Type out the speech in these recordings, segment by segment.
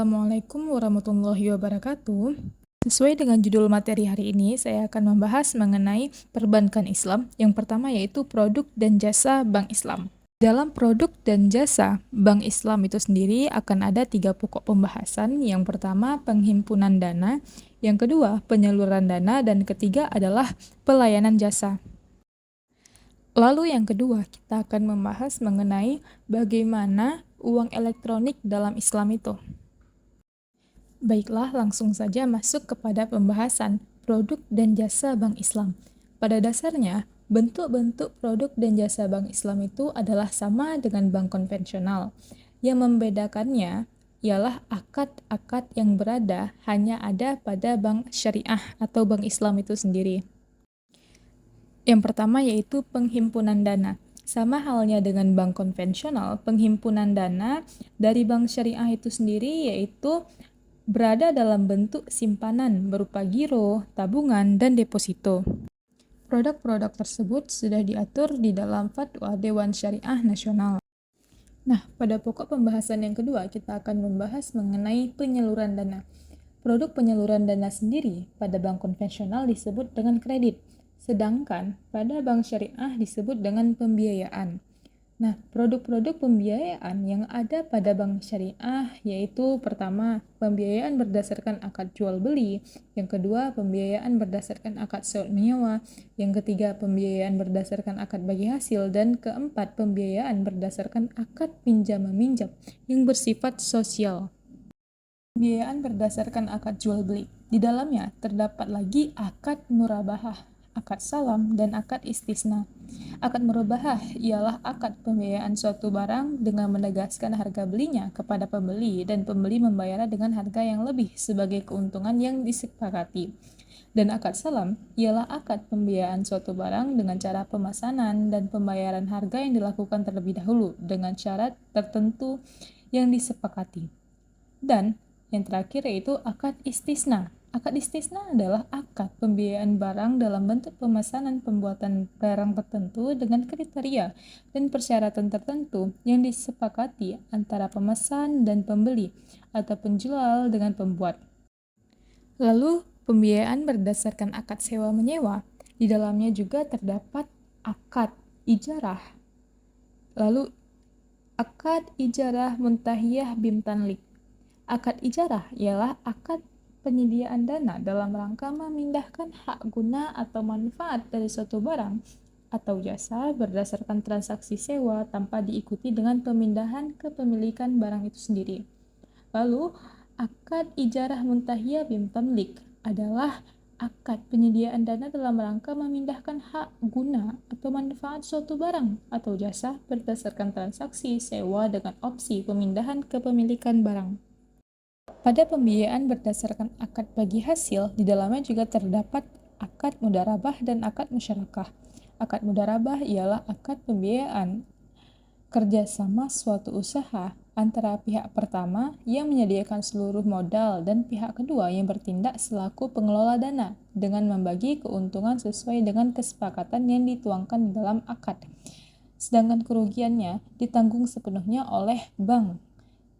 Assalamualaikum warahmatullahi wabarakatuh. Sesuai dengan judul materi hari ini, saya akan membahas mengenai perbankan Islam. Yang pertama yaitu produk dan jasa Bank Islam. Dalam produk dan jasa Bank Islam itu sendiri akan ada 3 pokok pembahasan. Yang pertama, penghimpunan dana. Yang kedua, penyaluran dana. Dan ketiga adalah pelayanan jasa. Lalu yang kedua, kita akan membahas mengenai bagaimana uang elektronik dalam Islam itu. Baiklah, langsung saja masuk kepada pembahasan produk dan jasa Bank Islam. Pada dasarnya, bentuk-bentuk produk dan jasa Bank Islam itu adalah sama dengan bank konvensional. Yang membedakannya ialah akad-akad yang berada hanya ada pada bank syariah atau bank Islam itu sendiri. Yang pertama yaitu penghimpunan dana. Sama halnya dengan bank konvensional, penghimpunan dana dari bank syariah itu sendiri yaitu berada dalam bentuk simpanan berupa giro, tabungan, dan deposito. Produk-produk tersebut sudah diatur di dalam Fatwa Dewan Syariah Nasional. Nah, pada pokok pembahasan yang kedua, kita akan membahas mengenai penyaluran dana. Produk penyaluran dana sendiri pada bank konvensional disebut dengan kredit, sedangkan pada bank syariah disebut dengan pembiayaan. Nah, produk-produk pembiayaan yang ada pada bank syariah yaitu pertama, pembiayaan berdasarkan akad jual beli, yang kedua, pembiayaan berdasarkan akad sewa menyewa, yang ketiga, pembiayaan berdasarkan akad bagi hasil, dan keempat, pembiayaan berdasarkan akad pinjam meminjam yang bersifat sosial. Pembiayaan berdasarkan akad jual beli. Di dalamnya terdapat lagi akad murabahah, akad salam, dan akad istisna. Akad murabahah ialah akad pembiayaan suatu barang dengan menegaskan harga belinya kepada pembeli dan pembeli membayarnya dengan harga yang lebih sebagai keuntungan yang disepakati. Dan akad salam ialah akad pembiayaan suatu barang dengan cara pemesanan dan pembayaran harga yang dilakukan terlebih dahulu dengan syarat tertentu yang disepakati. Dan yang terakhir yaitu akad istisna. Akad istisna adalah akad pembiayaan barang dalam bentuk pemesanan pembuatan barang tertentu dengan kriteria dan persyaratan tertentu yang disepakati antara pemesan dan pembeli atau penjual dengan pembuat. Lalu, pembiayaan berdasarkan akad sewa menyewa. Di dalamnya juga terdapat akad ijarah. Lalu, akad ijarah muntahiyah bimtanlik. Akad ijarah ialah akad penyediaan dana dalam rangka memindahkan hak guna atau manfaat dari suatu barang atau jasa berdasarkan transaksi sewa tanpa diikuti dengan pemindahan kepemilikan barang itu sendiri. Lalu, akad ijarah muntahiyah bimtamlik adalah akad penyediaan dana dalam rangka memindahkan hak guna atau manfaat suatu barang atau jasa berdasarkan transaksi sewa dengan opsi pemindahan kepemilikan barang. Pada pembiayaan berdasarkan akad bagi hasil, di dalamnya juga terdapat akad mudarabah dan akad musyarakah. Akad mudarabah ialah akad pembiayaan kerjasama suatu usaha antara pihak pertama yang menyediakan seluruh modal dan pihak kedua yang bertindak selaku pengelola dana dengan membagi keuntungan sesuai dengan kesepakatan yang dituangkan di dalam akad. Sedangkan kerugiannya ditanggung sepenuhnya oleh bank,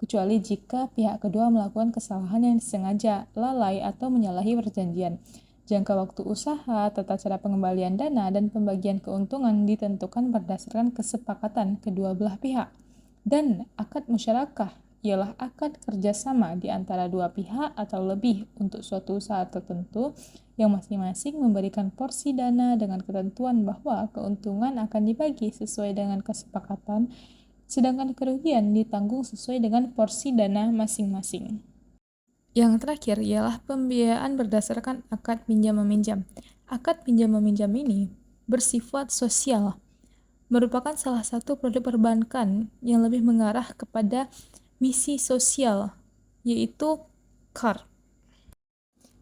kecuali jika pihak kedua melakukan kesalahan yang disengaja, lalai, atau menyalahi perjanjian. Jangka waktu usaha, tata cara pengembalian dana, dan pembagian keuntungan ditentukan berdasarkan kesepakatan kedua belah pihak. Dan akad musyarakah ialah akad kerjasama di antara dua pihak atau lebih untuk suatu usaha tertentu yang masing-masing memberikan porsi dana dengan ketentuan bahwa keuntungan akan dibagi sesuai dengan kesepakatan, sedangkan kerugian ditanggung sesuai dengan porsi dana masing-masing. Yang terakhir ialah pembiayaan berdasarkan akad pinjam-meminjam. Akad pinjam-meminjam ini bersifat sosial, merupakan salah satu produk perbankan yang lebih mengarah kepada misi sosial, yaitu CAR.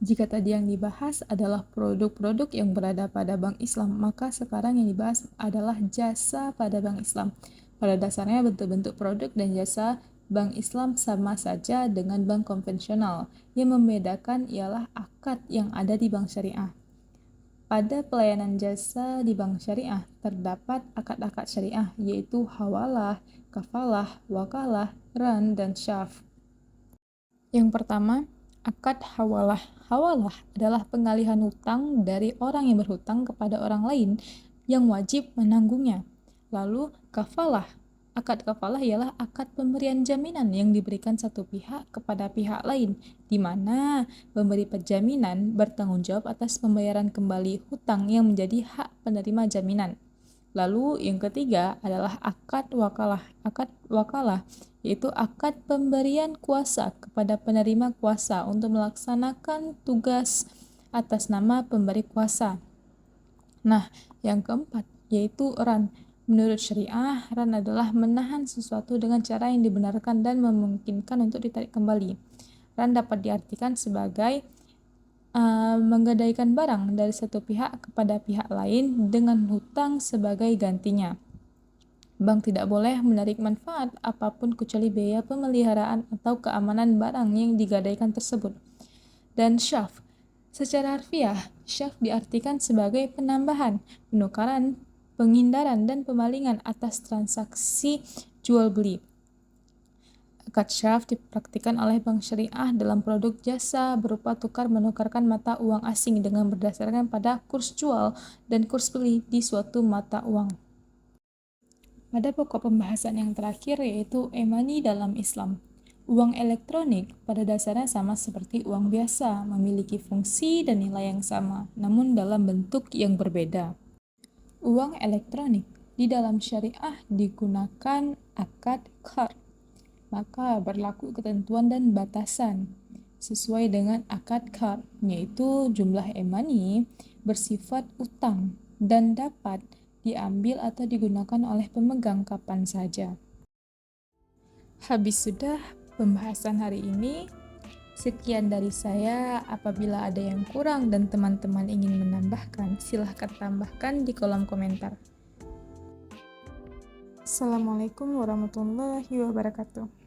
Jika tadi yang dibahas adalah produk-produk yang berada pada Bank Islam, maka sekarang yang dibahas adalah jasa pada Bank Islam. Pada dasarnya bentuk-bentuk produk dan jasa Bank Islam sama saja dengan bank konvensional. Yang membedakan ialah akad yang ada di bank syariah. Pada pelayanan jasa di bank syariah terdapat akad-akad syariah yaitu hawalah, kafalah, wakalah, ran, dan syaf. Yang pertama, akad hawalah. Hawalah adalah pengalihan hutang dari orang yang berhutang kepada orang lain yang wajib menanggungnya. Lalu, kafalah. Akad kafalah ialah akad pemberian jaminan yang diberikan satu pihak kepada pihak lain, di mana pemberi penjaminan bertanggung jawab atas pembayaran kembali hutang yang menjadi hak penerima jaminan. Lalu yang ketiga adalah akad wakalah. Akad wakalah yaitu akad pemberian kuasa kepada penerima kuasa untuk melaksanakan tugas atas nama pemberi kuasa. Nah, yang keempat yaitu ran. Menurut syariah, ran adalah menahan sesuatu dengan cara yang dibenarkan dan memungkinkan untuk ditarik kembali. Ran dapat diartikan sebagai menggadaikan barang dari satu pihak kepada pihak lain dengan hutang sebagai gantinya. Bank tidak boleh menarik manfaat apapun kecuali biaya pemeliharaan atau keamanan barang yang digadaikan tersebut. Dan syaf. Secara harfiah, syaf diartikan sebagai penambahan, penukaran, penghindaran, dan pemalingan atas transaksi jual-beli. Akad syaf dipraktikkan oleh bank syariah dalam produk jasa berupa tukar-menukarkan mata uang asing dengan berdasarkan pada kurs jual dan kurs beli di suatu mata uang. Pada pokok pembahasan yang terakhir yaitu e-money dalam Islam. Uang elektronik pada dasarnya sama seperti uang biasa, memiliki fungsi dan nilai yang sama, namun dalam bentuk yang berbeda. Uang elektronik di dalam syariah digunakan akad qard, maka berlaku ketentuan dan batasan sesuai dengan akad qard, yaitu jumlah e-money bersifat utang dan dapat diambil atau digunakan oleh pemegang kapan saja. Habis sudah pembahasan hari ini. Sekian dari saya. Apabila ada yang kurang dan teman-teman ingin menambahkan, silahkan tambahkan di kolom komentar. Assalamualaikum warahmatullahi wabarakatuh.